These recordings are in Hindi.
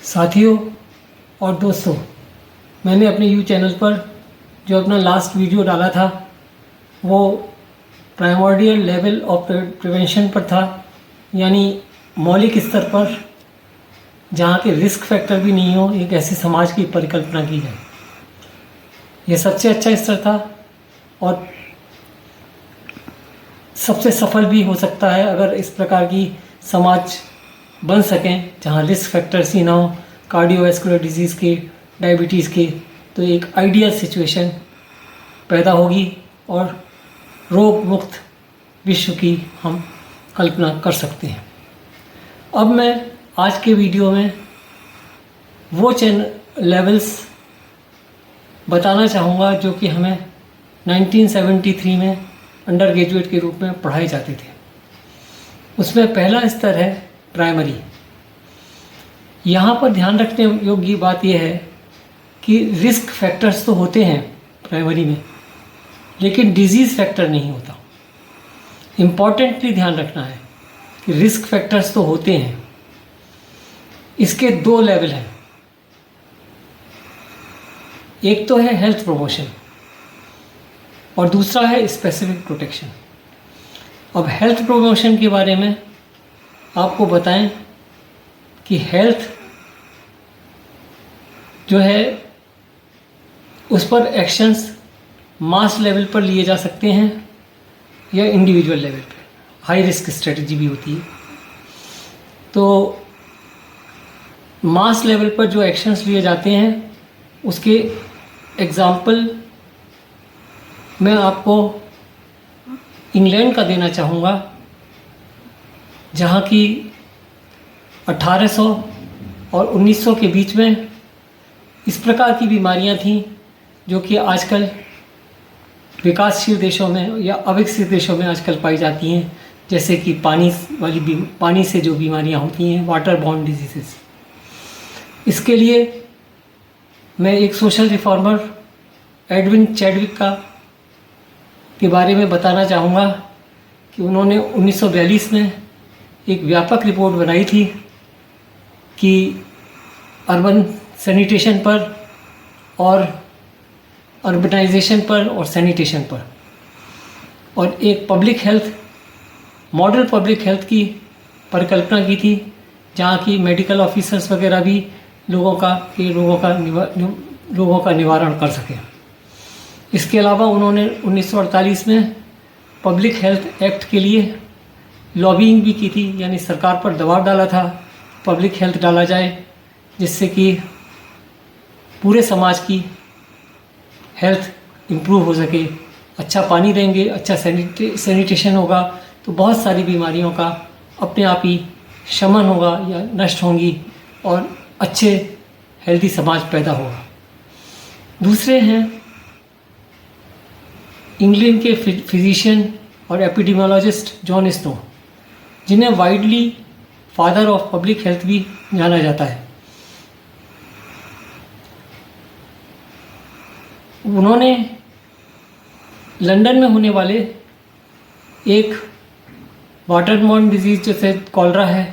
साथियों और दोस्तों, मैंने अपने यूट्यूब चैनल पर जो अपना लास्ट वीडियो डाला था वो प्राइमोर्डियल लेवल ऑफ प्रिवेंशन पर था, यानी मौलिक स्तर पर जहाँ के रिस्क फैक्टर भी नहीं हो एक ऐसे समाज की परिकल्पना की जाए। यह सबसे अच्छा स्तर था और सबसे सफल भी हो सकता है अगर इस प्रकार की समाज बन सकें जहाँ रिस्क फैक्टर्स ही ना हो, कार्डियोवैस्कुलर डिजीज़ के, डायबिटीज़ के। तो एक आइडियल सिचुएशन पैदा होगी और रोग मुक्त विश्व की हम कल्पना कर सकते हैं। अब मैं आज के वीडियो में वो लेवल्स बताना चाहूँगा जो कि हमें 1973 में अंडर ग्रेजुएट के रूप में पढ़ाए जाते थे। उसमें पहला स्तर है प्राइमरी। यहाँ पर ध्यान रखने योग्य बात यह है कि रिस्क फैक्टर्स तो होते हैं प्राइमरी में, लेकिन डिजीज़ फैक्टर नहीं होता। इम्पॉर्टेंटली ध्यान रखना है कि रिस्क फैक्टर्स तो होते हैं। इसके दो लेवल हैं, एक तो है हेल्थ प्रमोशन और दूसरा है स्पेसिफिक प्रोटेक्शन। अब हेल्थ प्रमोशन के बारे में आपको बताएं कि हेल्थ जो है उस पर एक्शंस मास लेवल पर लिए जा सकते हैं या इंडिविजुअल लेवल पर। हाई रिस्क स्ट्रेटजी भी होती है। तो मास लेवल पर जो एक्शंस लिए जाते हैं उसके एग्जाम्पल मैं आपको इंग्लैंड का देना चाहूँगा, जहाँ की 1800 और 1900 के बीच में इस प्रकार की बीमारियाँ थीं जो कि आजकल विकासशील देशों में या अविकसित देशों में आजकल पाई जाती हैं, जैसे कि पानी से जो बीमारियाँ होती हैं, वाटर बॉर्न डिजीज़ेस। इसके लिए मैं एक सोशल रिफॉर्मर एडविन चैडविक के बारे में बताना चाहूँगा कि उन्होंने 1942 में एक व्यापक रिपोर्ट बनाई थी कि अर्बन सैनिटेशन पर और अर्बनाइजेशन पर और सैनिटेशन पर, और एक public health model public health की परिकल्पना की थी, जहाँ की मेडिकल ऑफिसर्स वगैरह भी लोगों का निवारण कर सकें। इसके अलावा उन्होंने 1948 में पब्लिक हेल्थ एक्ट के लिए लॉबिंग भी की थी, यानी सरकार पर दबाव डाला था पब्लिक हेल्थ डाला जाए, जिससे कि पूरे समाज की हेल्थ इम्प्रूव हो सके। अच्छा पानी देंगे, अच्छा सैनिटेशन होगा तो बहुत सारी बीमारियों का अपने आप ही शमन होगा या नष्ट होंगी और अच्छे हेल्दी समाज पैदा होगा। दूसरे हैं इंग्लैंड के फिजिशियन और एपिडेमियोलॉजिस्ट जॉन स्नो, जिन्हें widely father of public health भी जाना जाता है। उन्होंने लंदन में होने वाले एक वाटरबॉर्न डिजीज़ जैसे कॉलरा है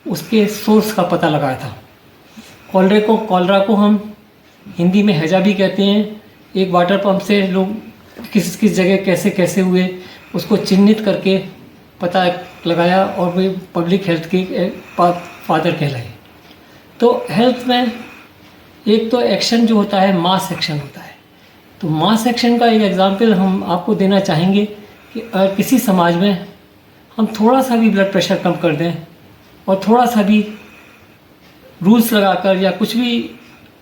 उसके सोर्स का पता लगाया था। कॉलरा को हम हिंदी में हैजा भी कहते हैं। एक वाटर पंप से लोग किस किस जगह कैसे कैसे हुए उसको चिन्हित करके पता लगाया और वे पब्लिक हेल्थ के फादर कहलाए। तो हेल्थ में एक तो एक्शन जो होता है मास एक्शन होता है। तो मास एक्शन का एक एग्जांपल हम आपको देना चाहेंगे कि अगर किसी समाज में हम थोड़ा सा भी ब्लड प्रेशर कम कर दें और थोड़ा सा भी रूल्स लगाकर या कुछ भी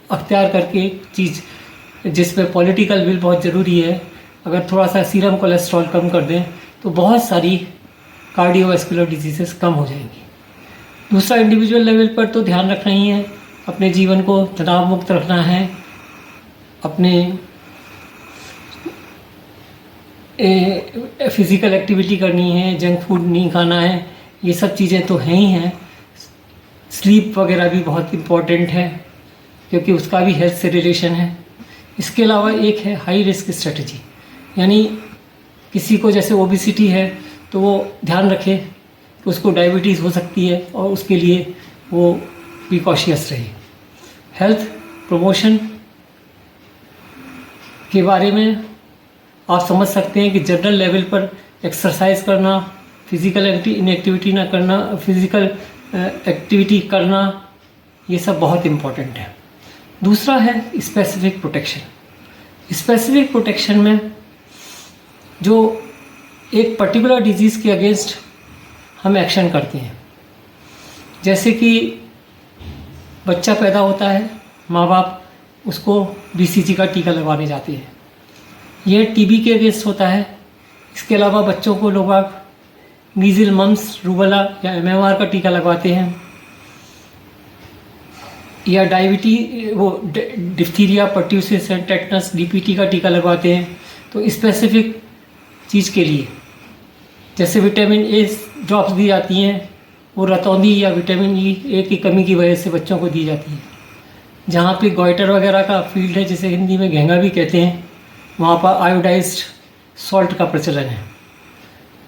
अख्तियार करके चीज़ जिसमें पॉलिटिकल विल बहुत ज़रूरी है, अगर थोड़ा सा सीरम कोलेस्ट्रॉल कम कर दें तो बहुत सारी कार्डियोवैस्कुलर डिजीज़ेस कम हो जाएंगी। दूसरा, इंडिविजुअल लेवल पर तो ध्यान रखना ही है, अपने जीवन को तनाव मुक्त रखना है, अपने फिज़िकल एक्टिविटी करनी है, जंक फूड नहीं खाना है, ये सब चीज़ें तो हैं ही हैं। स्लीप वगैरह भी बहुत इम्पॉर्टेंट है क्योंकि उसका भी हेल्थ से रिलेशन है। इसके अलावा एक है हाई रिस्क स्ट्रेटजी, यानी किसी को जैसे ओबेसिटी है तो वो ध्यान रखे कि उसको डायबिटीज़ हो सकती है और उसके लिए वो प्रिकॉशियस रहे। हेल्थ प्रमोशन के बारे में आप समझ सकते हैं कि जनरल लेवल पर एक्सरसाइज करना, फिज़िकल इनएक्टिविटी ना करना, फिज़िकल एक्टिविटी करना, ये सब बहुत इम्पोर्टेंट है। दूसरा है स्पेसिफिक प्रोटेक्शन। स्पेसिफिक प्रोटेक्शन में जो एक पर्टिकुलर डिजीज़ के अगेंस्ट हम एक्शन करते हैं, जैसे कि बच्चा पैदा होता है, माँ बाप उसको बीसीजी का टीका लगवाने जाते हैं। यह टीबी के अगेंस्ट होता है। इसके अलावा बच्चों को लोग मीज़ल, मम्स, रूबेला या एमएमआर का टीका लगवाते हैं, या diphtheria, pertussis and tetanus, DPT का टीका लगवाते हैं। तो स्पेसिफिक चीज़ के लिए जैसे विटामिन ए ड्रॉप्स दी जाती हैं, वो रतौंधी या विटामिन ए की कमी की वजह से बच्चों को दी जाती है। जहाँ पे गोइटर वगैरह का फील्ड है, जिसे हिंदी में घेंगा भी कहते हैं, वहाँ पर आयोडाइज्ड सॉल्ट का प्रचलन है।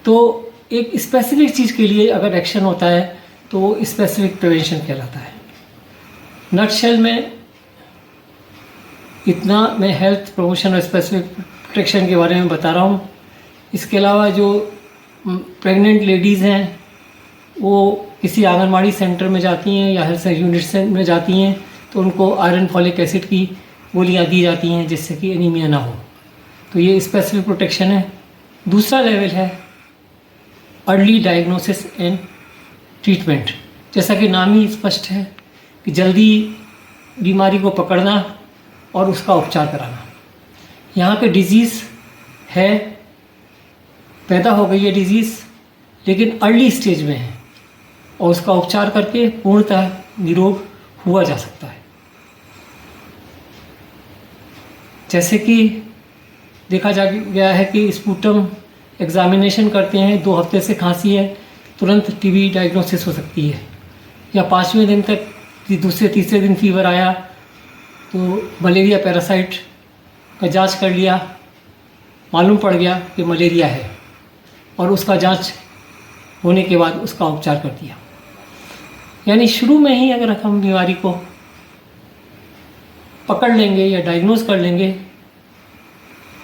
तो एक स्पेसिफिक चीज़ के लिए अगर एक्शन होता है तो वो स्पेसिफिक प्रिवेंशन कहलाता है। नटशेल में इतना मैं हेल्थ प्रमोशन और स्पेसिफिक प्रोटेक्शन के बारे में बता रहा हूँ। इसके अलावा जो प्रेग्नेंट लेडीज़ हैं वो किसी आंगनबाड़ी सेंटर में जाती हैं या हेल्थ यूनिट में जाती हैं, तो उनको आयरन, फॉलिक एसिड की गोलियाँ दी जाती हैं जिससे कि एनीमिया ना हो। तो ये स्पेसिफिक प्रोटेक्शन है। दूसरा लेवल है अर्ली डायग्नोसिस एंड ट्रीटमेंट। जैसा कि नाम ही स्पष्ट है कि जल्दी बीमारी को पकड़ना और उसका उपचार कराना। यहाँ पे डिजीज़ है, पैदा हो गई है डिजीज़, लेकिन अर्ली स्टेज में है और उसका उपचार करके पूर्णतः निरोग हुआ जा सकता है। जैसे कि देखा जा गया है कि स्पूटम एग्जामिनेशन करते हैं, 2 हफ्ते से खांसी है, तुरंत टीबी डायग्नोसिस हो सकती है। या 5वें दिन तक, दूसरे तीसरे दिन फीवर आया तो मलेरिया पैरासाइट का जांच कर लिया, मालूम पड़ गया कि मलेरिया है और उसका जांच होने के बाद उसका उपचार कर दिया। यानी शुरू में ही अगर हम बीमारी को पकड़ लेंगे या डायग्नोज कर लेंगे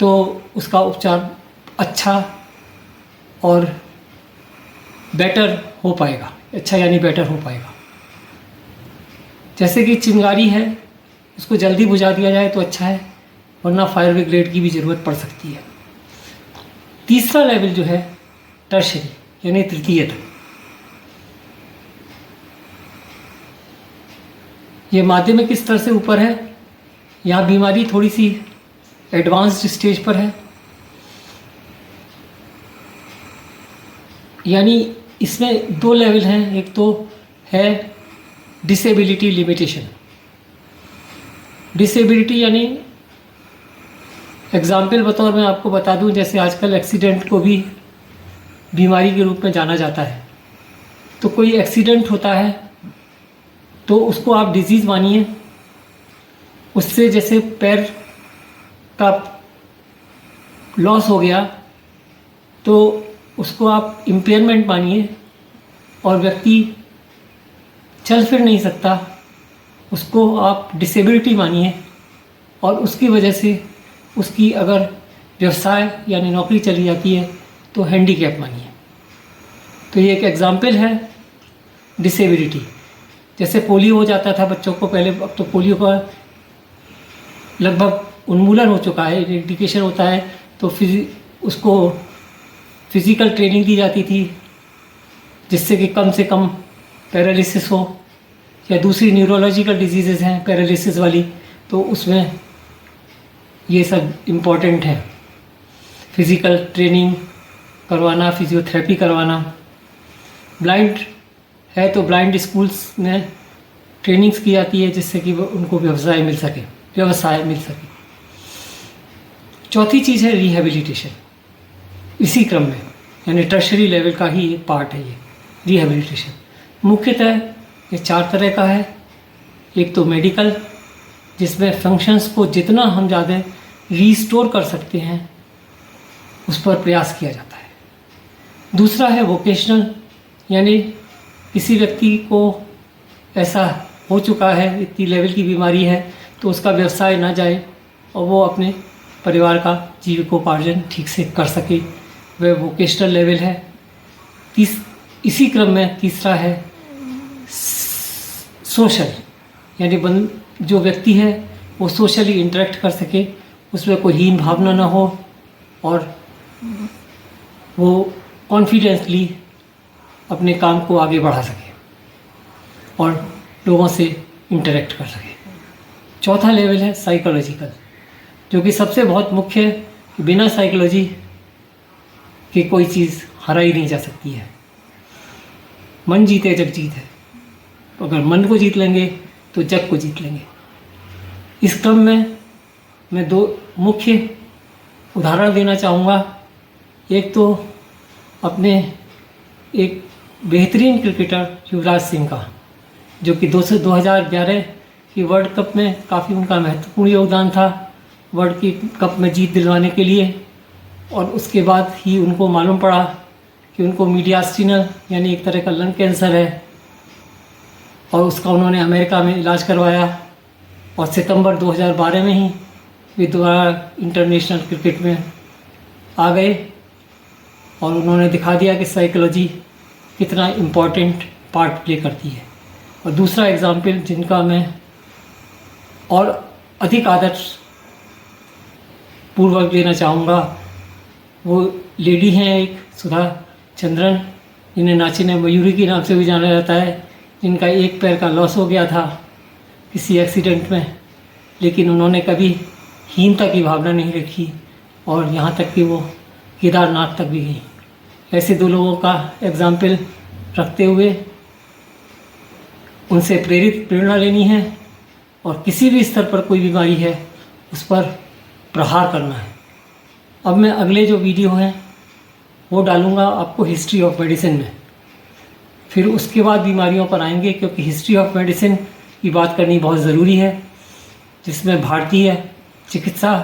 तो उसका उपचार अच्छा और बेटर हो पाएगा। अच्छा यानी बेटर हो पाएगा। जैसे कि चिंगारी है, उसको जल्दी बुझा दिया जाए तो अच्छा है, वरना फायर ब्रिगेड की भी ज़रूरत पड़ सकती है। तीसरा लेवल जो है टर्शरी यानी तृतीय तक, ये माध्यमिक स्तर से ऊपर है। यहाँ बीमारी थोड़ी सी एडवांस्ड स्टेज पर है, यानी इसमें 2 लेवल हैं। एक तो है डिसेबिलिटी लिमिटेशन। डिसेबिलिटी यानी एग्जाम्पल बतौर मैं आपको बता दूं, जैसे आजकल एक्सीडेंट को भी बीमारी के रूप में जाना जाता है। तो कोई एक्सीडेंट होता है तो उसको आप डिजीज़ मानिए, उससे जैसे पैर का लॉस हो गया तो उसको आप इम्पेयरमेंट मानिए, और व्यक्ति चल फिर नहीं सकता, उसको आप डिसेबिलिटी मानिए, और उसकी वजह से उसकी अगर व्यवसाय यानी नौकरी चली जाती है तो हैंडीकैप मानिए। तो ये एक एग्जाम्पल है डिसेबिलिटी। जैसे पोलियो हो जाता था बच्चों को पहले, अब तो पोलियो का लगभग उन्मूलन हो चुका है, इरेडिकेशन होता है। तो उसको फिज़िकल ट्रेनिंग दी जाती थी जिससे कि कम से कम पैरालिसिस हो, या दूसरी न्यूरोलॉजिकल डिजीज़ेज हैं पैरालिसिस वाली, तो उसमें ये सब इम्पॉर्टेंट है। फिज़िकल ट्रेनिंग करवाना, फिजियोथेरेपी करवाना। ब्लाइंड है तो ब्लाइंड स्कूल्स में ट्रेनिंग्स की जाती है जिससे कि उनको व्यवसाय मिल सके। चौथी चीज़ है रिहैबिलिटेशन। इसी क्रम में यानी टर्शरी लेवल का ही एक पार्ट है ये रिहैबिलिटेशन। मुख्यतः ये 4 तरह का है। एक तो मेडिकल, जिसमें फंक्शंस को जितना हम ज़्यादा रीस्टोर कर सकते हैं उस पर प्रयास किया जाता है। दूसरा है वोकेशनल, यानी किसी व्यक्ति को ऐसा हो चुका है, इतनी लेवल की बीमारी है, तो उसका व्यवसाय ना जाए और वो अपने परिवार का जीविकोपार्जन ठीक से कर सके, वह वोकेशनल लेवल है। इसी क्रम में तीसरा है सोशल, यानी जो व्यक्ति है वो सोशली इंटरेक्ट कर सके, उसमें कोई हीन भावना ना हो और वो कॉन्फिडेंसली अपने काम को आगे बढ़ा सके और लोगों से इंटरेक्ट कर सके। चौथा लेवल है साइकोलॉजिकल, जो कि सबसे बहुत मुख्य है कि बिना साइकोलॉजी के कोई चीज़ हराई नहीं जा सकती है। मन जीते जग जीत है, तो अगर मन को जीत लेंगे तो जग को जीत लेंगे। इस क्रम में मैं 2 मुख्य उदाहरण देना चाहूँगा। एक तो अपने एक बेहतरीन क्रिकेटर युवराज सिंह का, जो कि 2011 की वर्ल्ड कप में काफ़ी उनका महत्वपूर्ण योगदान था वर्ल्ड की कप में जीत दिलवाने के लिए। और उसके बाद ही उनको मालूम पड़ा कि उनको मीडियास्टिनल यानी एक तरह का लंग कैंसर है, और उसका उन्होंने अमेरिका में इलाज करवाया और सितंबर 2012 में ही वे दोबारा इंटरनेशनल क्रिकेट में आ गए और उन्होंने दिखा दिया कि साइकोलॉजी कितना इम्पोर्टेंट पार्ट प्ले करती है। और दूसरा एग्जाम्पल जिनका मैं और अधिक आदर पूर्वक लेना चाहूँगा, वो लेडी हैं एक सुधा चंद्रन, जिन्हें नाचिने मयूरी के नाम से भी जाना जाता है, जिनका एक पैर का लॉस हो गया था किसी एक्सीडेंट में, लेकिन उन्होंने कभी हीनता की भावना नहीं रखी और यहाँ तक कि वो केदारनाथ तक भी गई। ऐसे 2 लोगों का एग्जाम्पल रखते हुए उनसे प्रेरणा लेनी है और किसी भी स्तर पर कोई बीमारी है उस पर प्रहार करना है। अब मैं अगले जो वीडियो हैं वो डालूँगा आपको हिस्ट्री ऑफ मेडिसिन में, फिर उसके बाद बीमारियों पर आएंगे, क्योंकि हिस्ट्री ऑफ मेडिसिन की बात करनी बहुत ज़रूरी है, जिसमें भारतीय चिकित्सा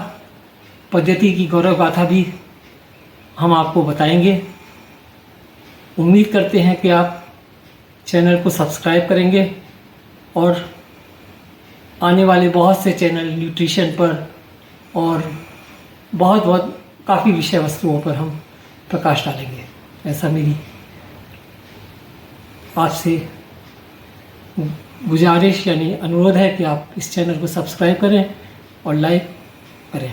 पद्धति की गौरव गाथा भी हम आपको बताएंगे। उम्मीद करते हैं कि आप चैनल को सब्सक्राइब करेंगे और आने वाले बहुत से चैनल न्यूट्रिशन पर और बहुत काफ़ी विषय वस्तुओं पर हम प्रकाश डालेंगे। ऐसा मेरी आपसे गुजारिश यानी अनुरोध है कि आप इस चैनल को सब्सक्राइब करें और लाइक करें।